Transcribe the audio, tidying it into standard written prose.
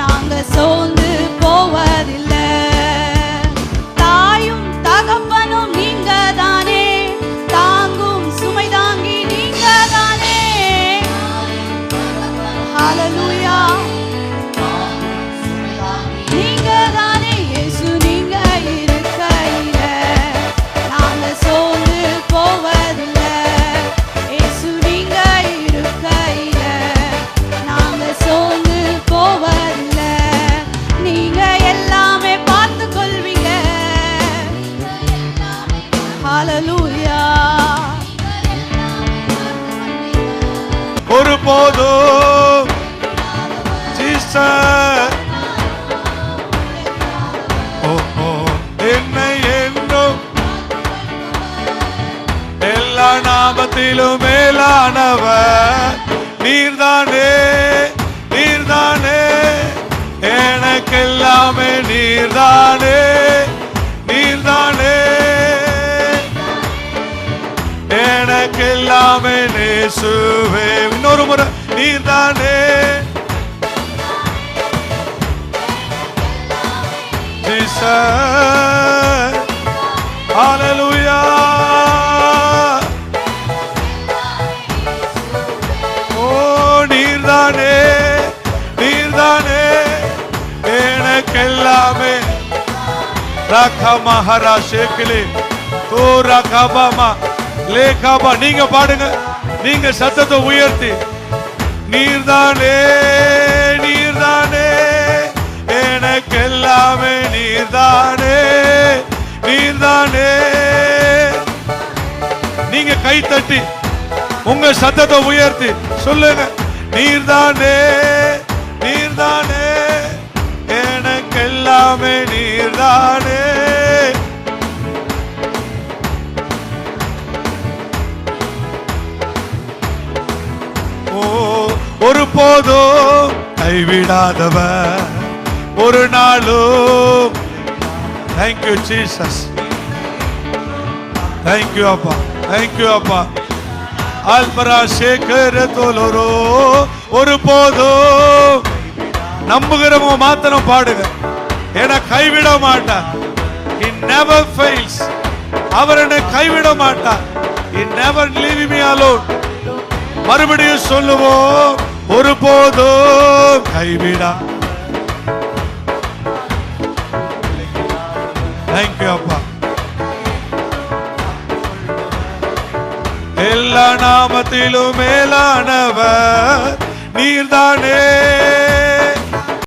நாங்க சோர்ந்து போவதில்லை. தாயும் தகப்பனும் நீங்க தானே, தாங்கும் சுமை தாங்கி நீங்க தானே. ஹல்லேலூயா, நீங்க தானே இயேசு. நீங்க இருக்கையில நாங்க சோர்ந்து போவதில்லை. இயேசு நீங்க இருக்கையில நாங்க சோர்ந்து போவதில்லை. நீங்க எல்லாமே பார்த்து கொள்வீங்க. ஹல்லேலூயா. ஒருபோதும் ஜீசஸ் என்னை என்றும் எல்லா நாமத்திலும் மேலானவர் நீர்தானே, நீர்தானே, எனக்கெல்லாமே நீர்தானே, நீர்தானே, எனக்கெல்லாமே இயேசுவே. இன்னொரு முறை நீர்தானே ஜீசஸ். ஹல்லேலூயா. ஓ நீர்தானே, நீர்தானே, எனக்கெல்லாமே. ராகமஹரா ஷேக்கிலே தோ ராகபமா லேகாபா. நீங்க பாடுங்க, நீங்க சத்தத்தை உயர்த்தி. நீர்தானே, நீர்தானே, எனக்கெல்லாமே நீர்தானே, நீர்தானே. நீங்க கை தட்டி உங்க சத்தத்தை உயர்த்தி சொல்லுங்க. நீர்தானே, நீர்தானே, எனக்கெல்லாமே நீர்தானே. ஓ ஒருபோதும் கைவிடாதவர் ஒரு நாளும். தேங்க்யூ ஜீசஸ், தேங்க்யூ அப்பா, தேங்க்யூ அப்பா. ஆல்பரா சேகர தோலரோ. ஒருபோதும் நம்புகிறவங்க மாத்திரம் பாடுங்க. என கைவிட மாட்டார். He never fails. அவர் என்னை கைவிட மாட்டார். He never leave me alone. மறுபடியும் சொல்லுவோம். ஒருபோதும் கைவிடா. தேங்க்யூ அப்பா. எல்லா நாமத்திலும் மேலானவர் நீர்தானே,